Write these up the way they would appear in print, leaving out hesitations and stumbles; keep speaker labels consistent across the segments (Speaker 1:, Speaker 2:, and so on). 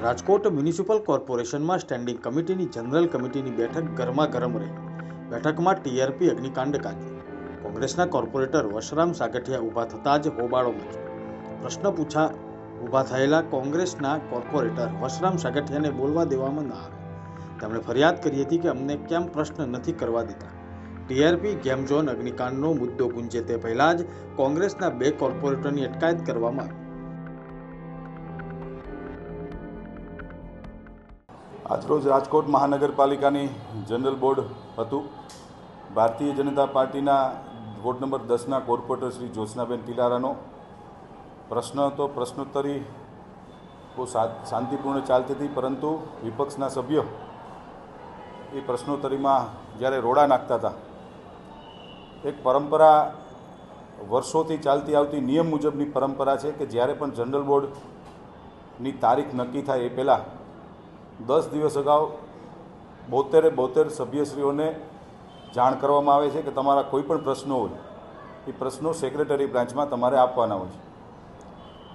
Speaker 1: Rajkot municipal કોર્પોરેશનમાં standing કમિટીની general કમિટીની બેઠક ગરમાગરમ રહી. બેઠકમાં ટીઆરપી અગ્નિકાંડ ગાજ્યો. કોંગ્રેસના કોર્પોરેટર વશરામ સાગઠિયા ઊભા થતાં જ હોબાળો મચ્યો. પ્રશ્ન ઊભા થયેલા કોંગ્રેસના કોર્પોરેટર વશરામ સાગઠિયાને બોલવા દેવામાં ન આવે. તેમણે ફરિયાદ કરી હતી કે અમને કેમ પ્રશ્ન નથી કરવા દેતા. ટીઆરપી ગેમ ઝોન અગ્નિકાંડનો મુદ્દો ગુંજે તે પહેલા જ કોંગ્રેસના 2 કોર્પોરેટરની અટકાયત કરવામાં આવી.
Speaker 2: આજરોજ રાજકોટ મહાનગરપાલિકાની જનરલ બોર્ડ હતું. ભારતીય જનતા પાર્ટીના વોર્ડ નંબર 10ના કોર્પોરેટર શ્રી જ્યોત્સનાબેન તિલારાનો પ્રશ્ન હતો. પ્રશ્નોત્તરી બહુ શાંતિપૂર્ણ ચાલતી હતી, પરંતુ વિપક્ષના સભ્યો એ પ્રશ્નોત્તરીમાં જ્યારે રોડા નાખતા હતા, એક પરંપરા વર્ષોથી ચાલતી આવતી નિયમ મુજબની પરંપરા છે કે જ્યારે પણ જનરલ બોર્ડની તારીખ નક્કી થાય એ પહેલાં 10 દિવસ અગાઉ 72 સભ્યશ્રીઓને જાણ કરવામાં આવે છે કે તમારા કોઈ પણ પ્રશ્નો હોય એ પ્રશ્નો સેક્રેટરી બ્રાન્ચમાં તમારે આપવાના હોય છે.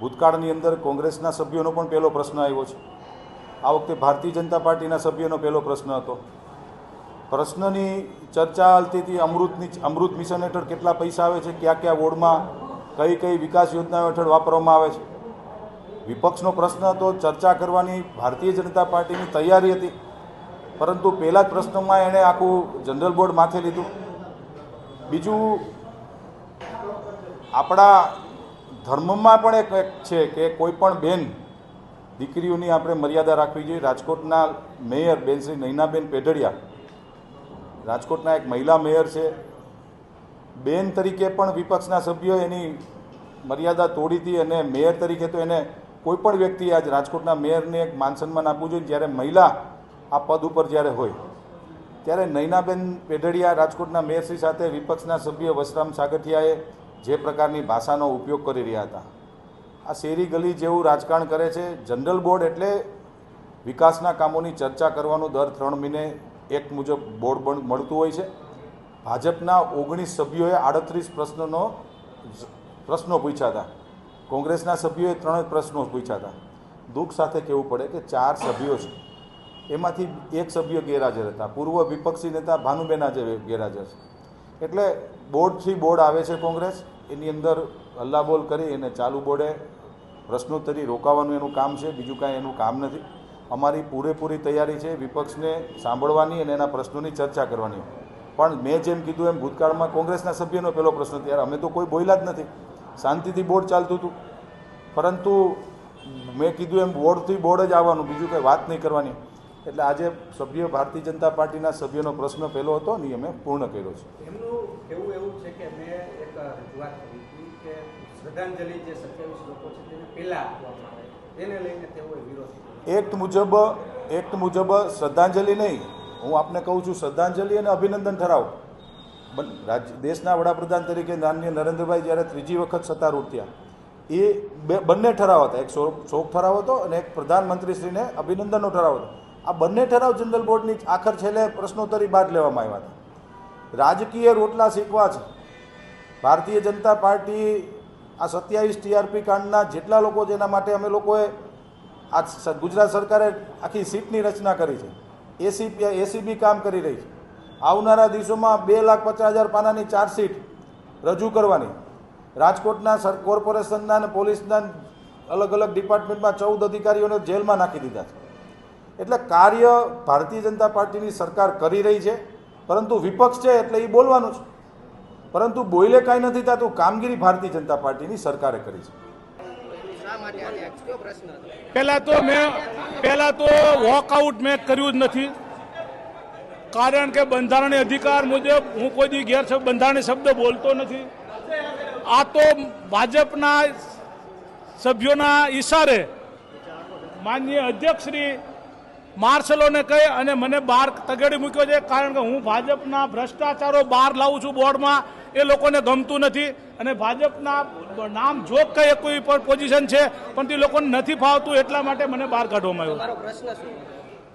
Speaker 2: ભૂતકાળની અંદર કોંગ્રેસના સભ્યોનો પણ પહેલો પ્રશ્ન આવ્યો છે. આ વખતે ભારતીય જનતા પાર્ટીના સભ્યોનો પહેલો પ્રશ્ન હતો. પ્રશ્નની ચર્ચા ચાલતી હતી. અમૃત મિશન હેઠળ કેટલા પૈસા આવે છે, કયા કયા વોર્ડમાં કઈ કઈ વિકાસ યોજનાઓ હેઠળ વાપરવામાં આવે છે. વિપક્ષનો પ્રશ્ન હતો, ચર્ચા કરવાની ભારતીય જનતા પાર્ટીની તૈયારી હતી, પરંતુ પહેલા જ પ્રશ્નમાં એણે આખું જનરલ બોર્ડ માથે લીધું. બીજું, આપણા ધર્મમાં પણ એક છે કે કોઈ પણ બેન દીકરીઓની આપણે મર્યાદા રાખવી જોઈએ. રાજકોટના મેયર બેન શ્રી નૈનાબેન પેઢડિયા રાજકોટના એક મહિલા મેયર છે. બેન તરીકે પણ વિપક્ષના સભ્યોએ એની મર્યાદા તોડી હતી, અને મેયર તરીકે તો એને કોઈ પણ વ્યક્તિ આજ રાજકોટના મેયરને એક માન સન્માન આપવું જોઈએ. જ્યારે મહિલા આ પદ ઉપર જ્યારે હોય ત્યારે નૈનાબેન પેઢડિયા રાજકોટના મેયરશ્રી સાથે વિપક્ષના સભ્ય વશરામ સાગઠિયાએ જે પ્રકારની ભાષાનો ઉપયોગ કરી રહ્યા હતા, આ શેરી ગલી જેવું રાજકારણ કરે છે. જનરલ બોર્ડ એટલે વિકાસના કામોની ચર્ચા કરવાનું દર 3 મહિને એક મુજબ બોર્ડ મળતું હોય છે. ભાજપના 19 સભ્યોએ 38 પ્રશ્નો પૂછ્યા હતા. કોંગ્રેસના સભ્યોએ 3 પ્રશ્નો પૂછ્યા હતા. દુઃખ સાથે કહેવું પડે કે 4 સભ્યો છે, એમાંથી 1 સભ્ય ગેરહાજર હતા. પૂર્વ વિપક્ષી નેતા ભાનુબેન આજે ગેરહાજર છે. એટલે બોર્ડથી બોર્ડ આવે છે કોંગ્રેસ, એની અંદર હલ્લાબોલ કરી એને ચાલુ બોર્ડે પ્રશ્નોત્તરી રોકાવાનું એનું કામ છે. બીજું કાંઈ એનું કામ નથી. અમારી પૂરેપૂરી તૈયારી છે વિપક્ષને સાંભળવાની અને એના પ્રશ્નોની ચર્ચા કરવાની. પણ મેં જેમ કીધું એમ ભૂતકાળમાં કોંગ્રેસના સભ્યનો પહેલો પ્રશ્ન, ત્યારે અમે તો કોઈ બોલ્યા જ નથી, શાંતિથી બોર્ડ ચાલતું હતું. પરંતુ મેં કીધું એમ બોર્ડથી બોર્ડ જ આવવાનું, બીજું કંઈ વાત નહીં કરવાની. એટલે આજે સભ્ય ભારતીય જનતા પાર્ટીના સભ્યનો પ્રશ્ન પહેલો હતો ને અમે પૂર્ણ કર્યો છે.
Speaker 3: એમનું કેવું એવું છે કે મેં એક રજૂઆત કરી હતી કે શ્રદ્ધાંજલિ જે 27 લોકો છે તેને પહેલા આપવામાં આવે, તેને લઈને તેઓએ વિરોધ કર્યો.
Speaker 2: એક્ટ મુજબ શ્રદ્ધાંજલિ નહીં, હું આપને કહું છું, શ્રદ્ધાંજલિ અને અભિનંદન ઠરાવ દેશના વડાપ્રધાન તરીકે માનનીય નરેન્દ્રભાઈ જ્યારે 3જી વખત સત્તારૂઢ થયા, એ બંને ઠરાવ હતા. એક શોક ઠરાવ હતો અને એક પ્રધાનમંત્રીશ્રીને અભિનંદનનો ઠરાવ હતો. આ બંને ઠરાવ જનરલ બોર્ડની આખર છેલ્લે પ્રશ્નોત્તરી બાદ લેવામાં આવ્યા હતા. રાજકીય રોટલા શીખવા છે. ભારતીય જનતા પાર્ટી આ 27 ટીઆરપી કાંડના જેટલા લોકો, જેના માટે અમે લોકોએ આ ગુજરાત સરકારે આખી સીટની રચના કરી છે. એસીબી કામ કરી રહી છે. આવનારા દિવસોમાં 2,50,000 પાનાની ચાર્જશીટ રજૂ કરવાની. રાજકોટના કોર્પોરેશનના અને પોલીસના અલગ અલગ ડિપાર્ટમેન્ટમાં 14 અધિકારીઓને જેલમાં નાખી દીધા છે. એટલે કાર્ય ભારતીય જનતા પાર્ટીની સરકાર કરી રહી છે, પરંતુ વિપક્ષ છે એટલે એ બોલવાનું છે. પરંતુ બોલે કાંઈ નથી થતું. કામગીરી ભારતીય જનતા પાર્ટીની સરકારે કરી છે.
Speaker 4: પહેલા તો વોકઆઉટ મેં કર્યું જ નથી, કારણ કે બંધારણીય અધિકાર મુજબ હું કોઈ દી બંધારણીય શબ્દ બોલતો નથી. આ તો ભાજપના સભ્યોના ઈશારે માનનીય અધ્યક્ષશ્રી માર્શલોને કહી અને મને બહાર તગેડી મૂક્યો છે, કારણ કે હું ભાજપના ભ્રષ્ટાચારો બહાર લાવું છું બોર્ડમાં. એ લોકોને ગમતું નથી અને ભાજપના નામ જોગ કહે કોઈ પણ પોઝિશન છે, પણ તે લોકોને નથી ફાવતું, એટલા માટે મને બહાર કાઢવામાં આવ્યો.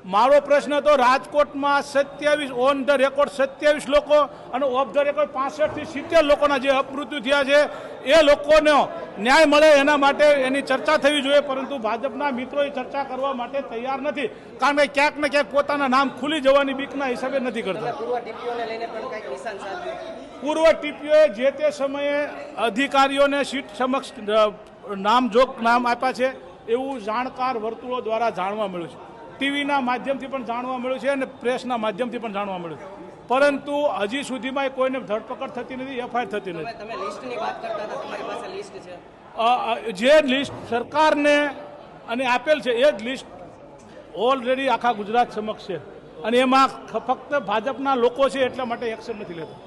Speaker 4: મારો પ્રશ્ન તો રાજકોટમાં 27 ઓન ધ રેકોર્ડ 27 લોકો અને ઓફ ધ રેકોર્ડ 65 થી 70 લોકોના જે અપમૃત્યુ થયા છે એ લોકોનો ન્યાય મળે એના માટે એની ચર્ચા થવી જોઈએ, પરંતુ ભાજપના મિત્રો એ ચર્ચા કરવા માટે તૈયાર નથી, કારણ કે ક્યાંક ને ક્યાંક પોતાના નામ ખુલી જવાની બીકના હિસાબે નથી કરતા. પૂર્વ ટીપીઓએ જે તે સમયે અધિકારીઓને સીટ સમક્ષ નામજોગ નામ આપ્યા છે એવું જાણકાર વર્તુળો દ્વારા જાણવા મળ્યું છે, ટીવીના માધ્યમથી પણ જાણવા મળ્યું છે અને પ્રેસના માધ્યમથી પણ જાણવા મળ્યું છે, પરંતુ હજી સુધીમાં કોઈને ધરપકડ થતી નથી, એફઆઈઆર થતી નથી. જે લિસ્ટ સરકારને અને આપેલ છે એ જ લિસ્ટ ઓલરેડી આખા ગુજરાત સમક્ષ છે અને એમાં ફક્ત ભાજપના લોકો છે એટલા માટે એક્શન નથી લેતા.